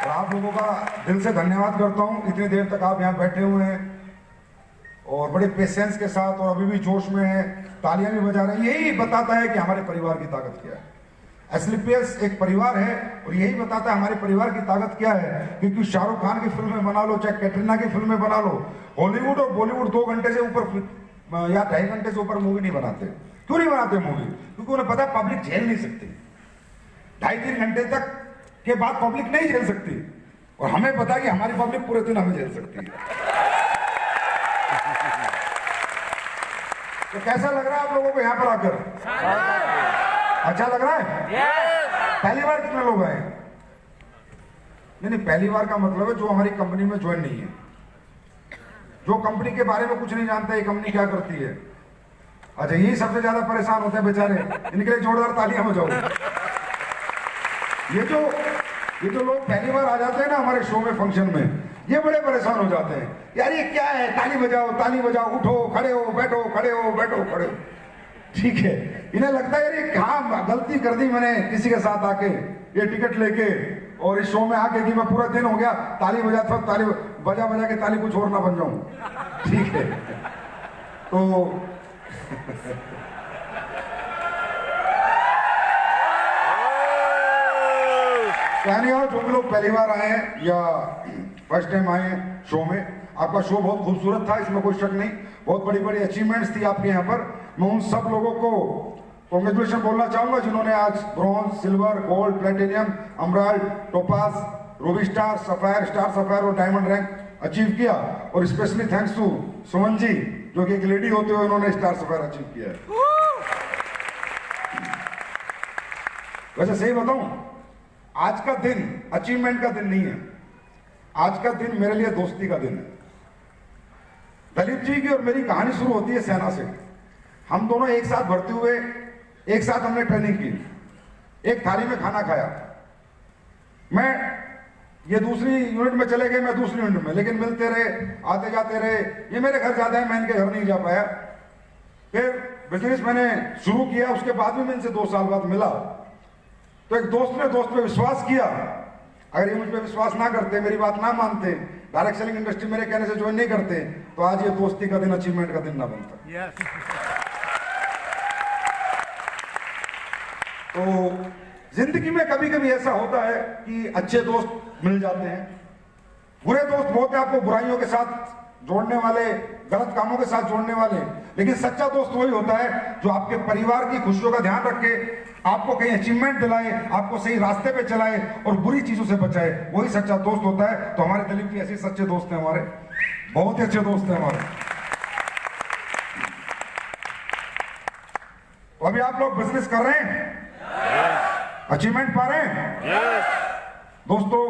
और आप लोगों का दिल से धन्यवाद करता हूं, इतनी देर तक आप यहाँ बैठे हुए हैं और बड़े पेशेंस के साथ और अभी भी जोश में हैं, तालियां भी बजा रहे हैं। यही बताता है कि हमारे परिवार की ताकत क्या है। एसलीपीएस एक परिवार है और यही बताता है हमारे परिवार की ताकत क्या है। क्योंकि शाहरुख खान की फिल्में बना लो, चाहे कैटरीना की फिल्में बना लो, हॉलीवुड और बॉलीवुड 2 घंटे से ऊपर या 2.5 घंटे से ऊपर मूवी नहीं बनाते। क्यों नहीं बनाते मूवी? क्योंकि उन्हें पता है पब्लिक झेल नहीं सकती। 2.5-3 घंटे तक के बाद पब्लिक नहीं झेल सकती, और हमें पता है कि हमारी पब्लिक पूरे दिन हमें झेल सकती है। तो कैसा लग रहा है आप लोगों को यहाँ पर आकर? अच्छा लग रहा है? पहली बार कितने लोग आए? नहीं, पहली बार का मतलब है जो हमारी कंपनी में ज्वाइन नहीं है, जो कंपनी के बारे में कुछ नहीं जानते ये कंपनी क्या करती है। अच्छा, यही सबसे ज्यादा परेशान होते हैं बेचारे, इनके लिए जोरदार तालियां बजाओ। ये जो लोग पहली बार आ जाते हैं ना हमारे शो में, फंक्शन में, ये बड़े परेशान हो जाते हैं, यार ये क्या है, ताली बजाओ, उठो, खड़े हो, बैठो, खड़े हो, बैठो, खड़े हो। ठीक है, इन्हें लगता है यार ये क्या गलती कर दी मैंने किसी के साथ आके, ये टिकट लेके और इस शो में आके कि मैं पूरा दिन हो गया ताली बजाता हूं, ताली बजा के ताली कुछ और ना बन जाऊं। ठीक है, तो कहने और जो भी लोग पहली बार आए हैं या फर्स्ट टाइम आए हैं शो में, आपका शो बहुत खूबसूरत था, इसमें कोई शक नहीं। बहुत बड़ी बड़ी अचीवमेंट्स थी आपके यहाँ पर। मैं उन सब लोगों को कांग्रेचुलेशन बोलना चाहूंगा जिन्होंने आज bronze, silver, gold, platinum, emerald, topaz, ruby star, sapphire, star sapphire और डायमंड रैंक अचीव किया। और specially thanks to Suman ji, जो कि एक लेडी होते हुए उन्होंने स्टार सफायर अचीव किया है। वैसे सही बताऊं, आज का दिन अचीवमेंट का दिन नहीं है, आज का दिन मेरे लिए दोस्ती का दिन है। दलीप जी की और मेरी कहानी शुरू होती है सेना से। हम दोनों एक साथ भर्ती हुए, एक साथ हमने ट्रेनिंग की, एक थाली में खाना खाया। मैं ये दूसरी यूनिट में चले गए, मैं दूसरी यूनिट में, लेकिन मिलते रहे, आते जाते रहे। ये मेरे घर जाते हैं, मैं इनके घर नहीं जा पाया। फिर बिजनेस मैंने शुरू किया, उसके बाद भी मैं इनसे 2 साल बाद मिला। तो एक दोस्त ने दोस्त पे विश्वास किया। अगर ये मुझ पे विश्वास ना करते, मेरी बात ना मानते, डायरेक्ट सेलिंग इंडस्ट्री मेरे कहने से ज्वाइन नहीं करते, तो आज ये दोस्ती का दिन, अचीवमेंट का दिन ना बनता। तो जिंदगी में कभी कभी ऐसा होता है कि अच्छे दोस्त मिल जाते हैं, बुरे दोस्त बहुत है आपको बुराइयों के साथ जोड़ने वाले, गलत कामों के साथ जोड़ने वाले। लेकिन सच्चा दोस्त वही होता है जो आपके परिवार की खुशियों का ध्यान रखे, आपको कहीं अचीवमेंट दिलाए, आपको सही रास्ते पे चलाए और बुरी चीजों से बचाए, वही सच्चा दोस्त होता है। तो हमारे दलीप जी ऐसे सच्चे दोस्त हैं, हमारे बहुत ही अच्छे दोस्त हैं हमारे। तो अभी आप लोग बिजनेस कर रहे हैं, अचीवमेंट पा रहे हैं। दोस्तों,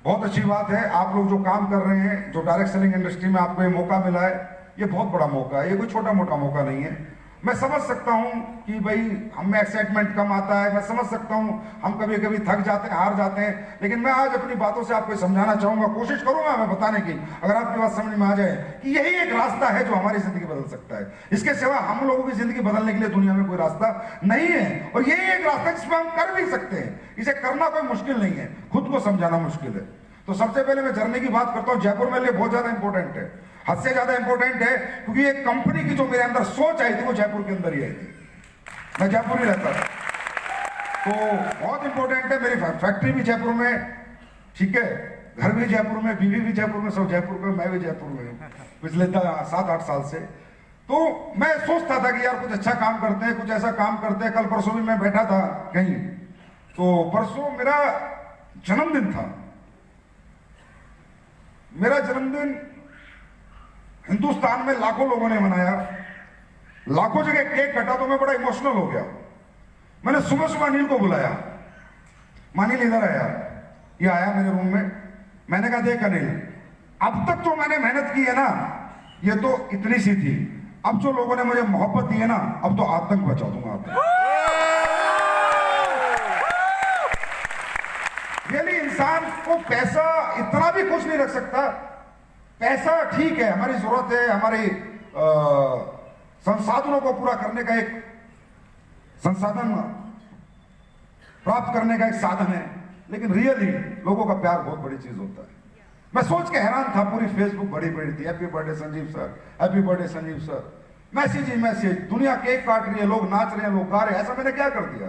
बहुत अच्छी बात है, आप लोग जो काम कर रहे हैं, जो डायरेक्ट सेलिंग इंडस्ट्री में आपको ये मौका मिला है, ये बहुत बड़ा मौका है, ये कोई छोटा मोटा मौका नहीं है। मैं समझ सकता हूं कि भाई हमें एक्साइटमेंट कम आता है, मैं समझ सकता हूं हम कभी कभी थक जाते हैं, हार जाते हैं, लेकिन मैं आज अपनी बातों से आपको समझाना चाहूंगा, कोशिश करूंगा मैं बताने की, अगर आपकी बात समझ में आ जाए, कि यही एक रास्ता है जो हमारी जिंदगी बदल सकता है। इसके सिवा हम लोगों की जिंदगी बदलने के लिए दुनिया में कोई रास्ता नहीं है, और यही एक रास्ता जिसमें हम कर भी सकते हैं। इसे करना कोई मुश्किल नहीं है, खुद को समझाना मुश्किल है। तो सबसे पहले मैं जर्नी की बात करता हूं। जयपुर मेरे लिए बहुत ज्यादा इंपॉर्टेंट है, हद से ज्यादा इंपॉर्टेंट है, क्योंकि एक कंपनी की जो मेरे अंदर सोच आई थी वो जयपुर के अंदर ही आई थी। मैं जयपुर ही रहता था, तो बहुत इंपॉर्टेंट है। मेरी फैक्ट्री भी जयपुर में, ठीक है, घर भी जयपुर में, बीवी भी जयपुर में, सब जयपुर में, मैं भी जयपुर में पिछले 7-8 साल से। तो मैं सोचता था कि यार कुछ अच्छा काम करते हैं, कुछ ऐसा काम करते हैं। कल परसों भी मैं बैठा था कहीं, तो परसों मेरा जन्मदिन था। मेरा जन्मदिन हिंदुस्तान में लाखों लोगों ने मनाया, लाखों जगह केक कटा, तो मैं बड़ा इमोशनल हो गया। मैंने सुबह सुबह अनिल को बुलाया, अनिल इधर आया। ये आया मेरे रूम में, मैंने कहा देख अनिल, अब तक जो मैंने मेहनत की है ना, ये तो इतनी सी थी, अब जो लोगों ने मुझे मोहब्बत दी है ना, अब तो आतंक बचा दूंगा आपको। यानी इंसान को पैसा इतना भी खुश नहीं रख सकता। पैसा ठीक है, हमारी जरूरत है, हमारे संसाधनों को पूरा करने का एक संसाधन प्राप्त करने का एक साधन है, लेकिन रियली लोगों का प्यार बहुत बड़ी चीज होता है। मैं सोच के हैरान था, पूरी फेसबुक भरी पड़ी थी, happy birthday Sanjeev sir, happy birthday Sanjeev sir, message ही मैसेज, दुनिया केक काट रही है, लोग नाच रहे हैं, लोग गा रहे हैं। ऐसा मैंने क्या कर दिया?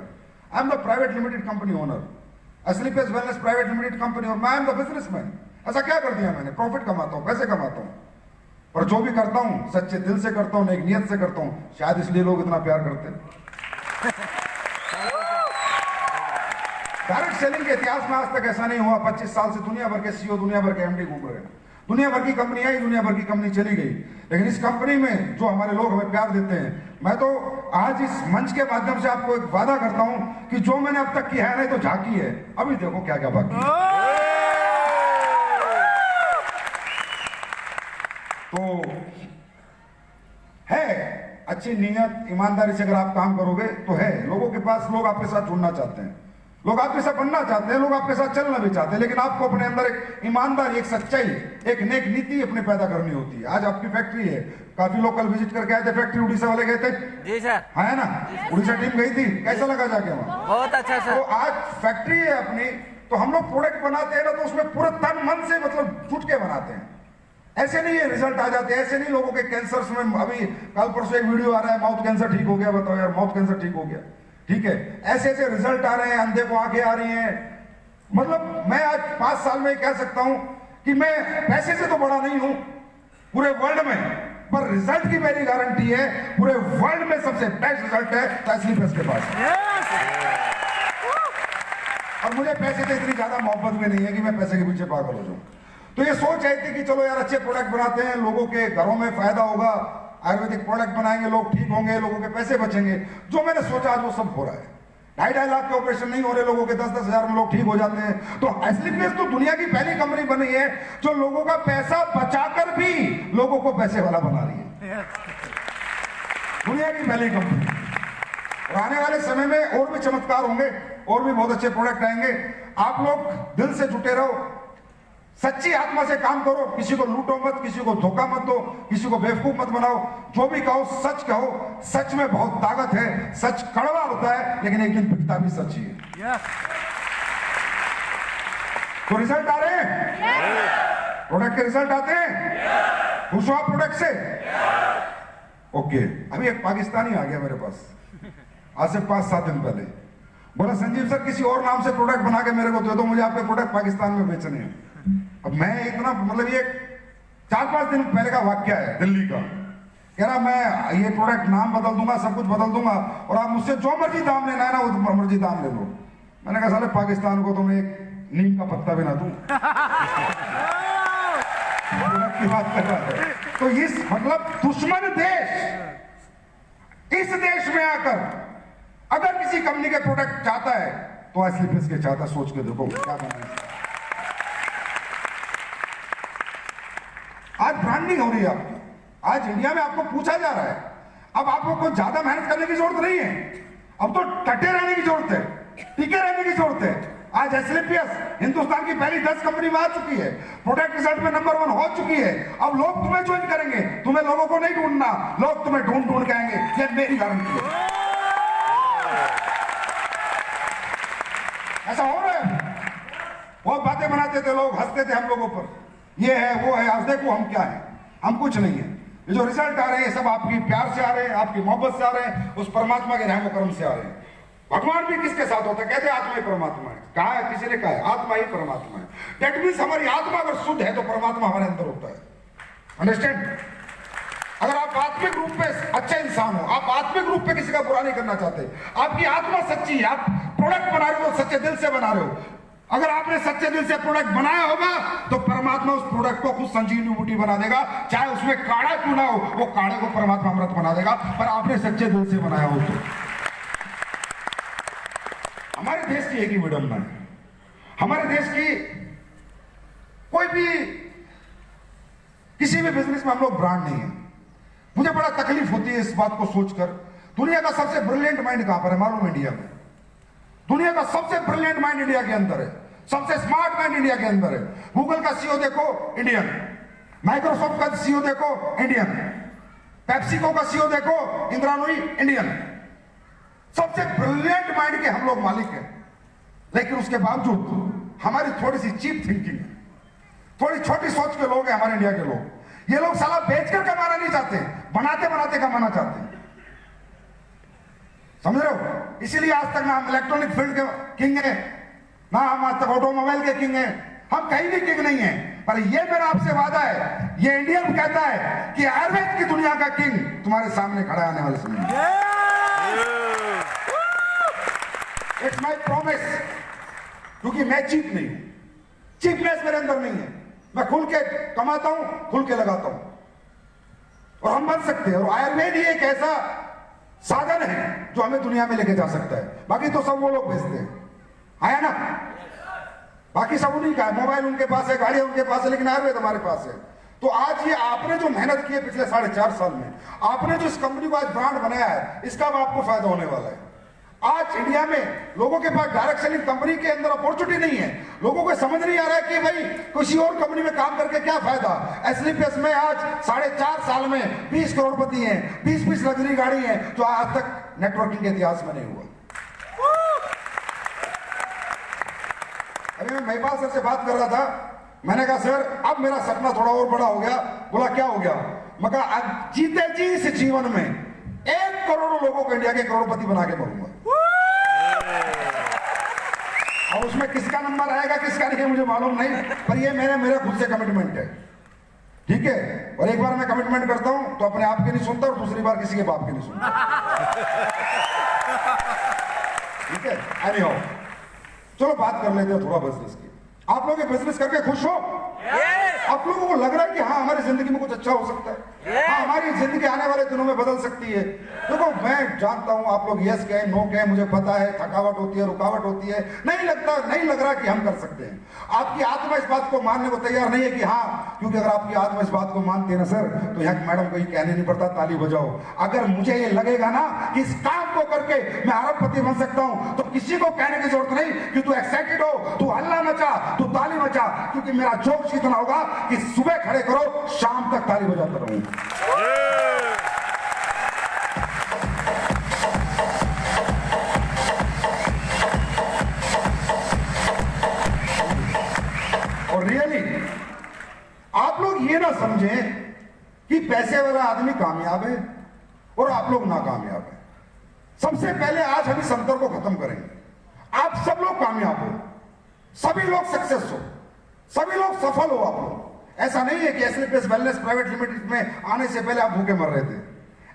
I am the private limited company owner, Asclepius wellness private limited company, और मैं एम द बिजनेसमैन। ऐसा क्या कर दिया मैंने? प्रॉफिट कमाता हूं, पैसे कमाता हूं, पर जो भी करता हूं सच्चे दिल से करता हूं, एक नियत से करता हूं। शायद इसलिए लोग इतना प्यार करते हैं। डायरेक्ट सेलिंग के इतिहास में आज तक ऐसा नहीं हुआ। 25 साल से दुनिया भर के सीईओ, दुनिया भर के एमडी घूम रहे हैं, दुनिया भर की कंपनी आई, दुनिया भर की कंपनी चली गई, लेकिन इस कंपनी में जो हमारे लोग हमें प्यार देते हैं, मैं तो आज इस मंच के माध्यम से आपको एक वादा करता हूं कि जो मैंने अब तक किया है नहीं तो झांकी है, अभी देखो क्या क्या बाकी है। तो है अच्छी नीयत, ईमानदारी से अगर आप काम करोगे तो है लोगों के पास, लोग आपके साथ जुड़ना चाहते हैं, लोग आपके साथ बनना चाहते हैं, लोग आपके साथ चलना भी चाहते हैं, लेकिन आपको अपने अंदर एक ईमानदारी, एक सच्चाई, एक नेक नीति अपने पैदा करनी होती है। आज आपकी फैक्ट्री है, काफी लोग कल विजिट करके आए थे फैक्ट्री, उड़ीसा वाले गए थे जी सर, है ना, उड़ीसा टीम गई थी, कैसा लगा जाके वहां? बहुत अच्छा सर। तो आज फैक्ट्री है अपनी, तो हम लोग प्रोडक्ट बनाते हैं ना, तो उसमें पूरे तन मन से मतलब जुट के बनाते हैं। ऐसे नहीं है रिजल्ट आ जाते, ऐसे नहीं लोगों के कैंसर्स में, अभी कल परसों एक वीडियो आ रहा है, माउथ कैंसर ठीक हो गया, बताओ यार, माउथ कैंसर ठीक हो गया, ठीक है, ऐसे ऐसे रिजल्ट आ रहे हैं, अंधे को आंखें आ रही हैं। मतलब मैं आज 5 साल में कह सकता हूं कि मैं पैसे से तो बड़ा नहीं हूं पूरे वर्ल्ड में, पर रिजल्ट की मेरी गारंटी है पूरे वर्ल्ड में सबसे बेस्ट रिजल्ट है एस्लीपियस के पास। और मुझे पैसे से इतनी ज्यादा मोहब्बत भी नहीं है कि मैं पैसे के पीछे पागल हो जाऊं। तो ये सोच आई थी कि चलो यार अच्छे प्रोडक्ट बनाते हैं, लोगों के घरों में फायदा होगा, आयुर्वेदिक प्रोडक्ट बनाएंगे, लोग ठीक होंगे, लोगों के पैसे बचेंगे। जो मैंने सोचा आज वो सब हो रहा है। 2.5 लाख के ऑपरेशन नहीं हो रहे, लोगों के 10-10 हजार में लोग ठीक हो जाते हैं। तो एस्लीपियस तो दुनिया की पहली कंपनी बनी है जो लोगों का पैसा बचाकर भी लोगों को पैसे वाला बना रही है, दुनिया की पहली कंपनी। और आने वाले समय में और भी चमत्कार होंगे, और भी बहुत अच्छे प्रोडक्ट आएंगे। आप लोग दिल से जुटे रहो, सच्ची आत्मा से काम करो, किसी को लूटो मत, किसी को धोखा मत दो, किसी को बेवकूफ मत बनाओ, जो भी कहो सच कहो। सच में बहुत ताकत है, सच कड़वा होता है लेकिन एक दिन बिकता भी सच ही है। तो रिजल्ट आ रहे हैं, प्रोडक्ट के रिजल्ट आते हैं, खुश हो आप प्रोडक्ट से? ओके, अभी एक पाकिस्तानी आ गया मेरे पास आज से 5-7 दिन पहले, बोला संजीव सर किसी और नाम से प्रोडक्ट बना के मेरे को दे दो, मुझे आपके प्रोडक्ट पाकिस्तान में बेचने हैं। अब मैं इतना मतलब ये 4-5 दिन पहले का वाक्य है दिल्ली का, कह रहा मैं ये प्रोडक्ट नाम बदल दूंगा, सब कुछ बदल दूंगा, और आप मुझसे जो मर्जी दाम लेना है ना वो मर्जी दाम ले लो। मैंने कहा साले पाकिस्तान को तो मैं एक नीम का पत्ता भी ना दूं की बात कर रहा है। तो इस मतलब दुश्मन देश, इस देश में आकर अगर किसी कंपनी के प्रोडक्ट चाहता है तो एस्लीपियस के चाहता, सोच के देखो क्या करना है। आज ब्रांडिंग हो रही है आपकी, आज इंडिया में आपको पूछा जा रहा है, अब आपको कुछ ज्यादा मेहनत करने की जरूरत नहीं है, अब तो टटे रहने की जरूरत है, टिके रहने की जरूरत है। आज एस्लीपियस हिंदुस्तान की पहली 10 कंपनी में आ चुकी है, प्रोडक्ट रिजल्ट में नंबर 1 हो चुकी है। अब लोग तुम्हें ज्वाइन करेंगे, तुम्हें लोगों को नहीं ढूंढना, लोग तुम्हें ढूंढ ढूंढ के आएंगे, ये मेरी गारंटी है। ऐसा हो रहा है, बहुत बातें बनाते थे लोग, हंसते थे हम लोगों पर, ये है वो है, आज देखो हम क्या है, हम कुछ नहीं है। ये जो रिजल्ट आ रहे हैं सब आपकी प्यार से आ रहे हैं, आपकी मोहब्बत से आ रहे हैं, उस परमात्मा के रहम करम से आ रहे हैं। भगवान भी किसके साथ होता है? कहते हैं आत्मा ही परमात्मा है, कहा है किसी ने, कहा है आत्मा ही परमात्मा है। दैट मीन्स हमारी आत्मा अगर शुद्ध है तो परमात्मा हमारे अंदर होता है। अंडरस्टैंड? अगर आप आत्मिक रूप में अच्छा इंसान हो, आप आत्मिक रूप में किसी का बुरा नहीं करना चाहते, आपकी आत्मा सच्ची है, आप प्रोडक्ट बना रहे हो सच्चे दिल से बना रहे हो, अगर आपने सच्चे दिल से प्रोडक्ट बनाया होगा तो परमात्मा उस प्रोडक्ट को खुद संजीवनी बूटी बना देगा, चाहे उसमें काढ़ा क्यों ना हो, वो काढ़े को परमात्मा अमृत बना देगा, पर आपने सच्चे दिल से बनाया हो तो। हमारे देश की एक ही विडंबना है, हमारे देश की कोई भी किसी भी बिजनेस में हम लोग ब्रांड नहीं है। मुझे बड़ा तकलीफ होती है इस बात को सोचकर, दुनिया का सबसे ब्रिलियंट माइंड कहां पर है मालूम? इंडिया में। दुनिया का सबसे ब्रिलियंट माइंड इंडिया के अंदर है, सबसे स्मार्ट माइंड इंडिया के अंदर है। गूगल का सीईओ देखो इंडियन, माइक्रोसॉफ्ट का सीईओ देखो इंडियन, पेप्सिको का सीईओ देखो इंदिरा नूई इंडियन। सबसे ब्रिलियंट माइंड के हम लोग मालिक हैं, लेकिन उसके बावजूद हमारी थोड़ी सी चीप थिंकिंग है, थोड़ी छोटी सोच के लोग हैं हमारे इंडिया के लोग। ये लोग साला बेचकर कमाना नहीं चाहते, बनाते बनाते कमाना चाहते हैं, समझ रहे हो? इसीलिए आज तक ना हम इलेक्ट्रॉनिक फील्ड के किंग हैं, ना हम आज तक ऑटोमोबाइल के किंग हैं, हम कहीं भी किंग नहीं है। पर ये मेरा आपसे वादा है, ये इंडियन कहता है कि आयुर्वेद की दुनिया का किंग तुम्हारे सामने खड़ा है आने वाले समय में। इट्स माई प्रॉमिस, क्योंकि मैं चीप नहीं हूं, चीपनेस मेरे अंदर नहीं है, मैं खुल के कमाता हूं, खुल के लगाता हूं, और हम बन सकते हैं। और आयुर्वेद ही एक ऐसा साधन है जो हमें दुनिया में लेके जा सकता है। बाकी तो सब वो लोग बेचते हैं, आया ना? बाकी सब उन्हीं का है, मोबाइल उनके पास है, गाड़ियां उनके पास है, लेकिन आयुर्वेद हमारे पास है। तो आज ये आपने जो मेहनत की है पिछले 4.5 साल में, आपने जो इस कंपनी को आज ब्रांड बनाया है, इसका अब आपको फायदा होने वाला है। आज इंडिया में लोगों के पास डायरेक्ट सेलिंग कंपनी के अंदर अपॉर्चुनिटी नहीं है, लोगों को समझ नहीं आ रहा है कि भाई किसी और कंपनी में काम करके क्या फायदा। एसलीपीएस में आज 4.5 साल में 20 करोड़पति हैं, 20 लग्जरी गाड़ी है, जो आज तक नेटवर्किंग के इतिहास में नहीं हुआ। अभी मैं महिपाल सर से बात कर रहा था, मैंने कहा सर अब मेरा सपना थोड़ा और बड़ा हो गया। बोला क्या हो गया? मैं कहा अब जीते जी इस जीवन में 1 करोड़ लोगों को इंडिया के करोड़पति बना के मरूंगा। और उसमें किसका नंबर आएगा किसका नहीं मुझे मालूम नहीं, पर ये मेरे खुद से कमिटमेंट है, ठीक है? और एक बार मैं कमिटमेंट करता हूं तो अपने आप के नहीं सुनता, और दूसरी बार किसी के बाप के नहीं सुनता, ठीक है? एनीहाउ, चलो बात कर लेते हैं थोड़ा बिजनेस की। आप लोग ये बिजनेस करके खुश हो? आप लोगों को लग रहा है कि हाँ हमारी जिंदगी में कुछ अच्छा हो सकता है, हाँ हमारी जिंदगी आने वाले दिनों में बदल सकती है? देखो मैं जानता हूं आप लोग यस कहें नो कहें, मुझे पता है थकावट होती है, रुकावट होती है, नहीं लग रहा कि हम कर सकते हैं। आपकी आत्मा इस बात को मानने को तैयार नहीं है कि हाँ, क्योंकि अगर आपकी आत्मा इस बात को मानती है ना सर, तो यहाँ मैडम को ये कहने नहीं पड़ता ताली बजाओ। अगर मुझे ये लगेगा ना कि इस काम को करके मैं अरबपति बन सकता हूं, तो किसी को कहने की जरूरत नहीं कि तू एक्साइटेड हो, तू हल्ला मचा, तू ताली बजा, क्योंकि मेरा जोश इतना होगा कि सुबह खड़े करो, शाम तक ताली बजाता रहूं। और रियली आप लोग ये ना समझें कि पैसे वाला आदमी कामयाब है और आप लोग नाकामयाब है। सबसे पहले आज हम इस अंतर को खत्म करेंगे। आप सब लोग कामयाब हो, सभी लोग सक्सेस हो, सभी लोग सफल हो। आप लोग ऐसा नहीं है कि एसलीपीएस वेलनेस प्राइवेट लिमिटेड में आने से पहले आप भूखे मर रहे थे,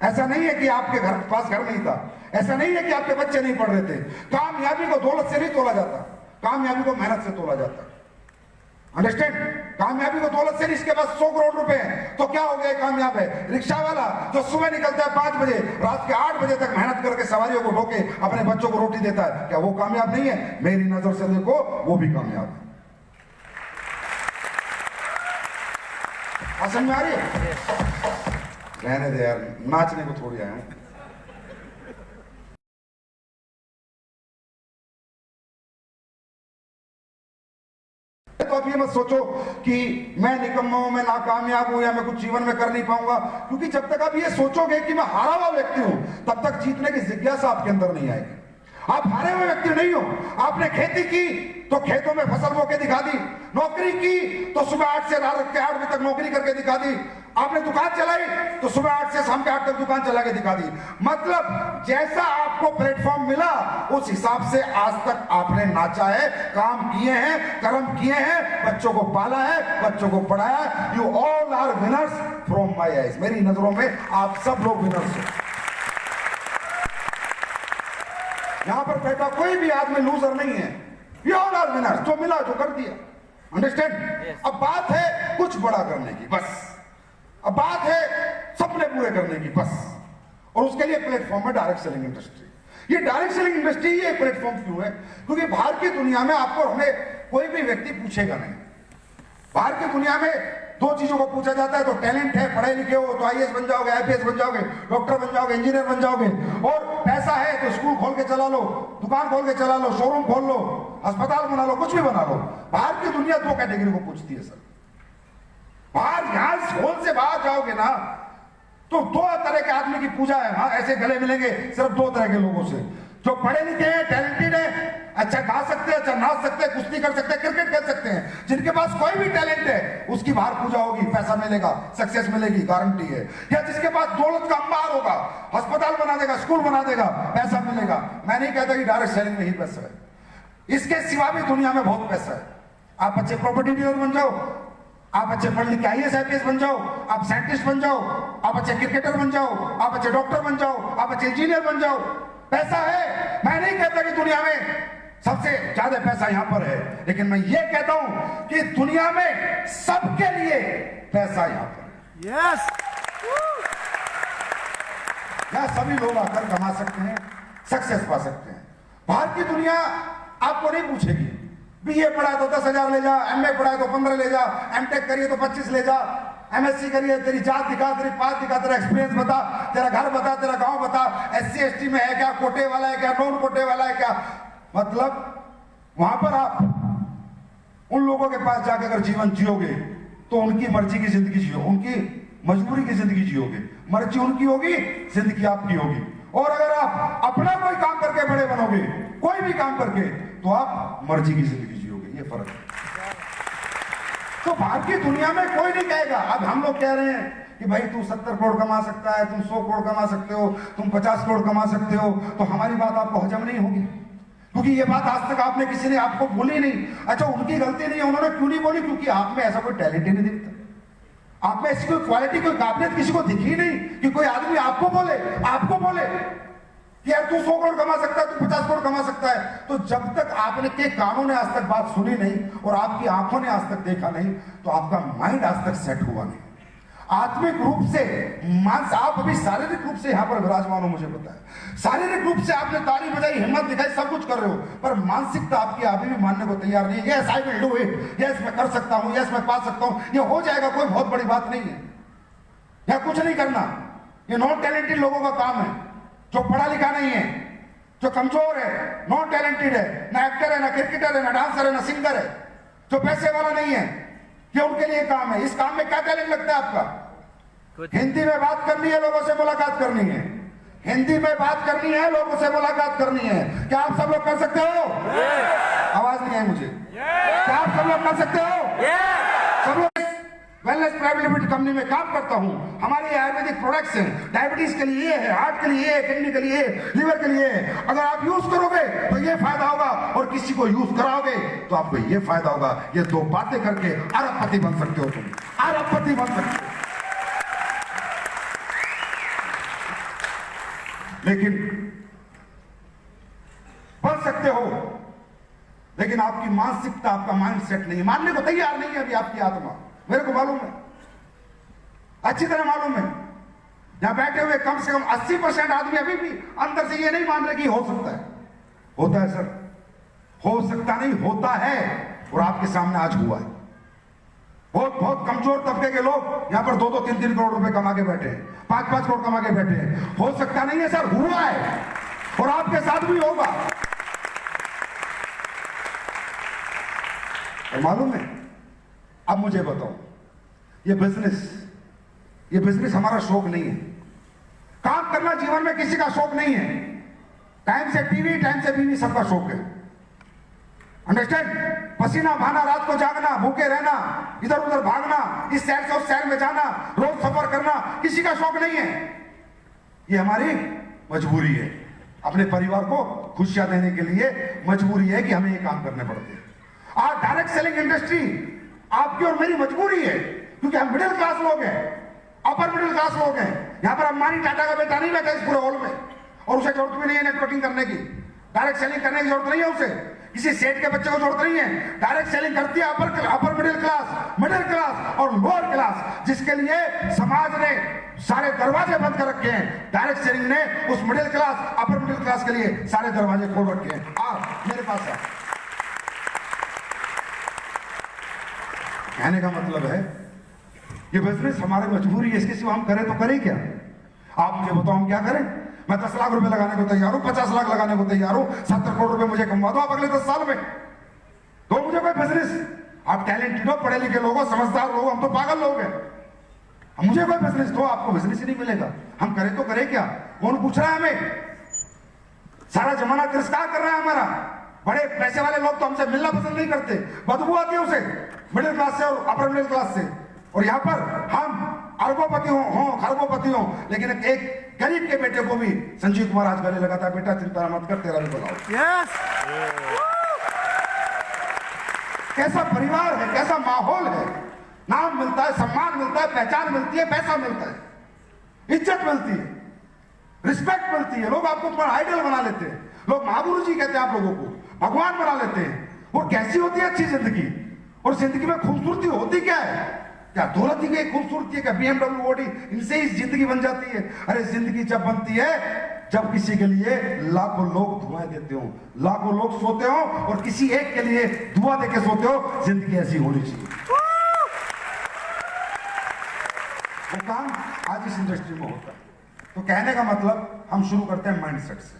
ऐसा नहीं है कि आपके घर पास घर नहीं था, ऐसा नहीं है कि आपके बच्चे नहीं पढ़ रहे थे। कामयाबी को दौलत से नहीं तोला जाता, कामयाबी को मेहनत से तोला जाता। अंडरस्टैंड? कामयाबी को दौलत से नहीं, इसके पास 100 करोड़ रुपए हैं तो क्या हो गया कामयाब है? रिक्शा वाला जो सुबह निकलता है 5 बजे, रात के 8 बजे तक मेहनत करके सवारियों को ढोके अपने बच्चों को रोटी देता है, क्या वो कामयाब नहीं है? मेरी नजर से देखो वो भी कामयाब है। समझ में आ रही है? रहने दे यार, नाचने को थोड़ी आया हूं। तो आप ये मत सोचो कि मैं निकम्मा हूं, मैं नाकामयाब हूं, या मैं कुछ जीवन में कर नहीं पाऊंगा, क्योंकि जब तक आप ये सोचोगे कि मैं हारा हुआ व्यक्ति हूं, तब तक जीतने की जिज्ञासा आपके अंदर नहीं आएगी। आप हारे हुए व्यक्ति नहीं हो। आपने खेती की तो खेतों में फसल बो के दिखा दी, नौकरी की तो सुबह 8 से रात के 8 बजे तक नौकरी करके दिखा दी, आपने दुकान चलाई तो सुबह 8 से शाम के 8 तक दुकान चला के दिखा दी। मतलब जैसा आपको प्लेटफॉर्म मिला उस हिसाब से आज तक आपने नाचा है, काम किए हैं, कर्म किए हैं, बच्चों को पाला है, बच्चों को पढ़ाया है। You all are winners from my eyes. मेरी नजरों में आप सब लोग विनर्स हो। यहां पर बैठा कोई भी आदमी लूजर नहीं है, ये ऑल आर विनर्स। जो मिला जो कर दिया, अंडरस्टैंड? अब बात है कुछ बड़ा करने की, बस। अब बात है सपने पूरे करने की, बस। और उसके लिए प्लेटफॉर्म है डायरेक्ट सेलिंग इंडस्ट्री। ये डायरेक्ट सेलिंग इंडस्ट्री ये प्लेटफॉर्म क्यों है? क्योंकि बाहर की दुनिया में आपको हमें कोई भी व्यक्ति पूछेगा नहीं। बाहर की दुनिया में 2 चीजों को पूछा जाता है, तो टैलेंट है, पढ़े लिखे हो तो आईएएस बन जाओगे, आईपीएस बन जाओगे, डॉक्टर बन जाओगे, इंजीनियर बन जाओगे, और पैसा है तो स्कूल खोल के चला लो, दुकान खोल के चला लो, शोरूम खोल लो, अस्पताल बना लो, कुछ भी बना लो। बाहर की दुनिया 2 कैटेगरी को पूछती है सर। बाहर यहां फोन से बाहर जाओगे ना तो 2 तरह के आदमी की पूजा है। हाँ, ऐसे गले मिलेंगे सिर्फ 2 तरह के लोगों से, जो पढ़े लिखे हैं, टैलेंटेड है, अच्छा गा सकते हैं, अच्छा नाच सकते हैं, कुश्ती कर सकते हैं, क्रिकेट खेल सकते हैं, जिनके पास कोई भी टैलेंट है उसकी बाहर पूजा होगी, पैसा मिलेगा, सक्सेस मिलेगी, गारंटी है। या जिसके पास दौलत का अंबार होगा, अस्पताल बना देगा, स्कूल बना देगा, पैसा मिलेगा। मैं नहीं कहता कि डायरेक्ट सेलिंग में ही पैसा है, इसके सिवा भी दुनिया में बहुत पैसा है। आप अच्छे प्रॉपर्टी डीलर बन जाओ, आप अच्छे पढ़ लिख के IAS IPS बन जाओ, आप साइंटिस्ट बन जाओ, आप अच्छे क्रिकेटर बन जाओ, आप अच्छे डॉक्टर बन जाओ, आप अच्छे इंजीनियर बन जाओ, पैसा है। मैं नहीं कहता कि दुनिया में सबसे ज्यादा पैसा यहां पर है, लेकिन मैं ये कहता हूं कि दुनिया में सबके लिए पैसा यहां पर है। यस, यहां सभी लोग आकर कमा सकते हैं, सक्सेस पा सकते हैं। बाहर की दुनिया आपको नहीं पूछेगी, BA पढ़ा तो 10,000 ले जा, MA पढ़ा तो 15 ले जा, MTech करिए तो 25 ले जा, MSc करिए, तेरी जात दिखा, तेरी पात दिखा, तेरा एक्सपीरियंस बता, तेरा घर बता, तेरा गांव बता, SC ST में है क्या, कोटे वाला है क्या, नॉन कोटे वाला है क्या। मतलब वहां पर आप उन लोगों के पास जाकर अगर जीवन जियोगे तो उनकी मर्जी की जिंदगी जियो, उनकी मजबूरी की जिंदगी जियोगे। मर्जी उनकी होगी, जिंदगी आपकी होगी। और अगर आप अपना कोई काम करके बड़े बनोगे, कोई भी काम करके, तो आप मर्जी की जिंदगी जियोगे। ये फर्क है। तो बाहर की दुनिया में कोई नहीं कहेगा। अब हम लोग कह रहे हैं कि भाई तू 70 करोड़ कमा सकता है, तुम 100 करोड़ कमा सकते हो, तुम 50 करोड़ कमा सकते हो, तो हमारी बात आपको हजम नहीं होगी, क्योंकि ये बात आज तक आपने किसी ने आपको बोली नहीं। अच्छा, उनकी गलती नहीं है, उन्होंने क्यों नहीं बोली? क्योंकि आप में ऐसा कोई टैलेंट ही नहीं दिखता, आप में ऐसी कोई क्वालिटी, कोई काबिलियत किसी को दिखी नहीं कि कोई आदमी आपको बोले कि यार तू 100 करोड़ कमा सकता है, तू 50 करोड़ कमा सकता है। तो जब तक आपने के कानों ने आज तक बात सुनी नहीं और आपकी आंखों ने आज तक देखा नहीं, तो आपका माइंड आज तक सेट हुआ नहीं। आत्मिक रूप से आप अभी शारीरिक रूप से यहां पर विराजमान हो, मुझे पता है। शारीरिक रूप से आपने ताली बजाई, हिम्मत दिखाई, सब कुछ कर रहे हो, पर मानसिकता आपकी अभी भी मानने को तैयार नहीं है। Yes I will do it, yes मैं कर सकता हूं, यस मैं पा सकता हूं, ये हो जाएगा, कोई बहुत बड़ी बात नहीं है। या कुछ नहीं करना, ये नॉन टैलेंटेड लोगों का काम है, जो पढ़ा लिखा नहीं है, जो कमजोर है, नॉन टैलेंटेड है, ना एक्टर है, ना क्रिकेटर है, ना डांसर है, ना सिंगर है, जो पैसे वाला नहीं है, ये उनके लिए काम है। इस काम में क्या टैलेंट लगता है आपका? हिंदी में बात करनी है, लोगों से मुलाकात करनी है, हिंदी में बात करनी है, लोगों से मुलाकात करनी है। क्या आप सब लोग कर सकते हो? आवाज नहीं आई मुझे। क्या आप सब लोग कर सकते हो? सब लोग वेलनेस प्राइवेट लिमिटेड कंपनी में काम करता हूं। हमारे आयुर्वेदिक प्रोडक्ट्स हैं, डायबिटीज के लिए है, हार्ट के लिए, किडनी के लिए, लिवर के लिए। अगर आप यूज करोगे तो ये फायदा होगा, और किसी को यूज कराओगे तो आपको ये फायदा होगा। ये दो बातें करके अरबपति बन सकते हो, तुम अरबपति बन सकते हो। लेकिन बन सकते हो, लेकिन आपकी मानसिकता, आपका माइंड सेट नहीं, मानने को तैयार नहीं है अभी आपकी आत्मा। मेरे को मालूम है, अच्छी तरह मालूम है। यहां बैठे हुए कम से कम 80% आदमी अभी भी अंदर से ये नहीं मान रहे कि हो सकता है। होता है सर, हो सकता नहीं, होता है, और आपके सामने आज हुआ है। बहुत बहुत कमजोर तबके के लोग यहां पर 2-2, 3-3 करोड़ रुपए कमा के बैठे हैं, 5-5 करोड़ कमा के बैठे हैं। हो सकता नहीं है सर, हुआ है, और आपके साथ भी होगा। और मालूम है, अब मुझे बताओ, ये बिजनेस हमारा शौक नहीं है। काम करना जीवन में किसी का शौक नहीं है। टाइम से टीवी, टाइम से बीवी, सबका शौक है। अंडरस्टैंड? पसीना बहाना, रात को जागना, भूखे रहना, इधर उधर भागना, इस शहर से उस शहर में जाना, रोज सफर करना, किसी का शौक नहीं है। ये हमारी मजबूरी है। अपने परिवार को खुशियां देने के लिए मजबूरी है कि हमें ये काम करने पड़ते हैं। आज डायरेक्ट सेलिंग इंडस्ट्री आपकी और मेरी मजबूरी है, क्योंकि हम मिडिल क्लास लोग हैं, अपर मिडिल क्लास लोग हैं। यहां पर अंबानी टाटा का बेटा नहीं बैठा इस पूरे हॉल में, और उसे जरूरत भी नहीं है नेटवर्किंग करने की, डायरेक्ट सेलिंग करने की जरूरत नहीं है उसे। किसी सेठ के बच्चे को जरूरत नहीं है। डायरेक्ट सेलिंग करती है अपर मिडिल क्लास और लोअर क्लास, जिसके लिए समाज ने सारे दरवाजे बंद कर रखे हैं। डायरेक्ट सेलिंग ने उस middle class, upper middle class के लिए सारे दरवाजे खोल रखे हैं। आप मेरे पास है। कहने का मतलब है, ये बिजनेस हमारी मजबूरी है, इसके सिवा हम करें तो करें क्या? आप मुझे बताओ, हम क्या करें? मैं 10 लाख रुपए लगाने को तैयार हूं, 50 लाख लगाने को तैयार हूं, 70 करोड़ रुपए मुझे कमा दो आप अगले 10 साल में, तो मुझे कोई बिजनेस। आप टैलेंटेड हो, पढ़े लिखे लोग हो, समझदार लोग हो, हम तो पागल लोग हैं। मुझे कोई बिजनेस दो, आपको बिजनेस ही नहीं मिलेगा। हम करें तो करें क्या? कौन पूछ रहा है हमें? सारा जमाना तिरस्कार कर रहा है हमारा। बड़े पैसे वाले लोग तो हमसे मिलना पसंद नहीं करते, बदबू आती है उसे, मिडिल क्लास से और अपर मिडिल क्लास से। और यहाँ पर हम अरबोपति हो खरबोपति हो, लेकिन एक गरीब के बेटे को भी संजीव कुमार आज गले लगाता है, बेटा चिंता मत कर, तेरा भी बुलाओ। कैसा परिवार है, कैसा माहौल है, नाम मिलता है, सम्मान मिलता है, पहचान मिलती है, पैसा मिलता है, इज्जत मिलती है, रिस्पेक्ट मिलती है, लोग आपको अपना आइडल बना लेते हैं, लोग महागुरु जी कहते हैं आप लोगों को, भगवान बना लेते हैं। और कैसी होती है अच्छी जिंदगी, और जिंदगी में खूबसूरती होती क्या है, क्या दौलत ही की खूबसूरती है, क्या BMW ऑडी इनसे ही जिंदगी बन जाती है? अरे जिंदगी जब बनती है जब किसी के लिए लाखों लोग दुआएं देते हो, लाखों लोग सोते हो और किसी एक के लिए दुआ देके सोते हो। जिंदगी ऐसी होनी चाहिए। वो काम आज इस इंडस्ट्री में होता है। तो कहने का मतलब हम शुरू करते हैं माइंडसेट से।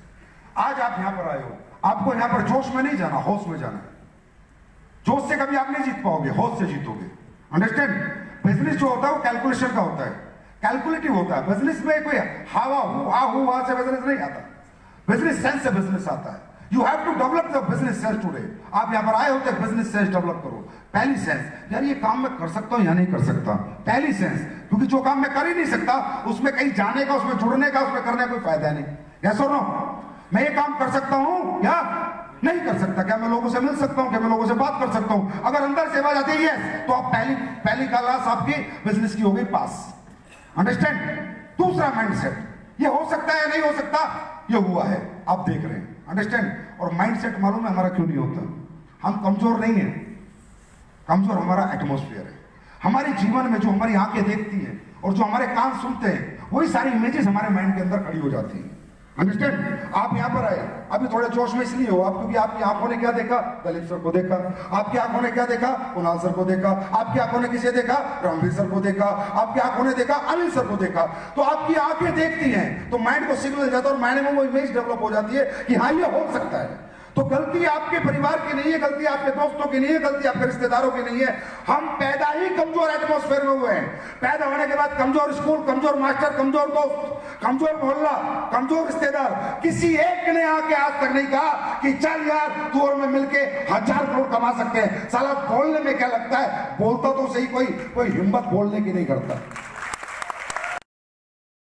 आज आप यहां पर आए हो, आपको यहां पर जोश में नहीं जाना, होश में जाना है। जोश से कभी आप नहीं जीत पाओगे, होश से जीतोगे। अंडरस्टैंड? बिजनेस जो होता है वो कैलकुलेशन का होता है, कैलकुलेटिव होता है। बिजनेस में कोई हवा से बिजनेस नहीं आता, बिजनेस सेंस से बिजनेस आता है। You have to develop the business sense today. आप यहां पर आए होते हैं बिजनेस सेंस डेवलप करो। पहली सेंस, यार ये काम मैं कर सकता हूं या नहीं कर सकता, पहली सेंस। क्योंकि जो काम मैं कर ही नहीं सकता उसमें कहीं जाने का, उसमें जुड़ने का, उसमें करने का कोई फायदा नहीं। यस और नो? मैं ये काम कर सकता हूं या नहीं कर सकता, क्या मैं लोगों से मिल सकता हूं, क्या मैं लोगों से बात कर सकता हूं? अगर अंदर से आवाज आती है यस, तो आप पहली क्लास आपकी बिजनेस की हो गई पास। अंडरस्टैंड? दूसरा माइंडसेट, ये हो सकता है या नहीं हो सकता, ये हुआ है, आप देख रहे हैं। अंडरस्टैंड? और माइंडसेट मालूम है हमारा क्यों नहीं होता? हम कमजोर नहीं है, कमजोर हमारा एटमॉस्फेयर है। हमारे जीवन में जो हमारी आंखें देखती हैं और जो हमारे कान सुनते हैं, वही सारी इमेजेस हमारे माइंड के अंदर खड़ी हो जाती हैं। अंडरस्टैंड? आप यहां पर आए, अभी थोड़े जोश में इसलिए हो आप, क्योंकि आपकी आंखों ने क्या देखा? दलीप सर को देखा। आपकी आंखों ने क्या देखा? कुणाल सर को देखा। आपकी आंखों ने किसे देखा? रणवीर सर को देखा। आपकी आंखों ने देखा अनिल सर को देखा। तो आपकी आंखें देखती हैं तो माइंड को सिग्नल जाता है और माइंड में वो इमेज डेवलप हो जाती है कि हाँ ये हो सकता है। तो गलती आपके परिवार की नहीं है, गलती आपके दोस्तों की नहीं है, गलती आपके रिश्तेदारों की नहीं है। हम पैदा ही कमजोर एटमॉस्फेयर में हुए हैं। पैदा होने के बाद कमजोर स्कूल, कमजोर मास्टर, कमजोर दोस्त, कमजोर मोहल्ला, कमजोर रिश्तेदार, किसी एक ने आके आज तक नहीं कहा कि चल यार तू और मैं मिलके 1000 करोड़ कमा सकते हैं। साला बोलने में क्या लगता है, बोलता तो सही कोई हिम्मत बोलने की नहीं करता।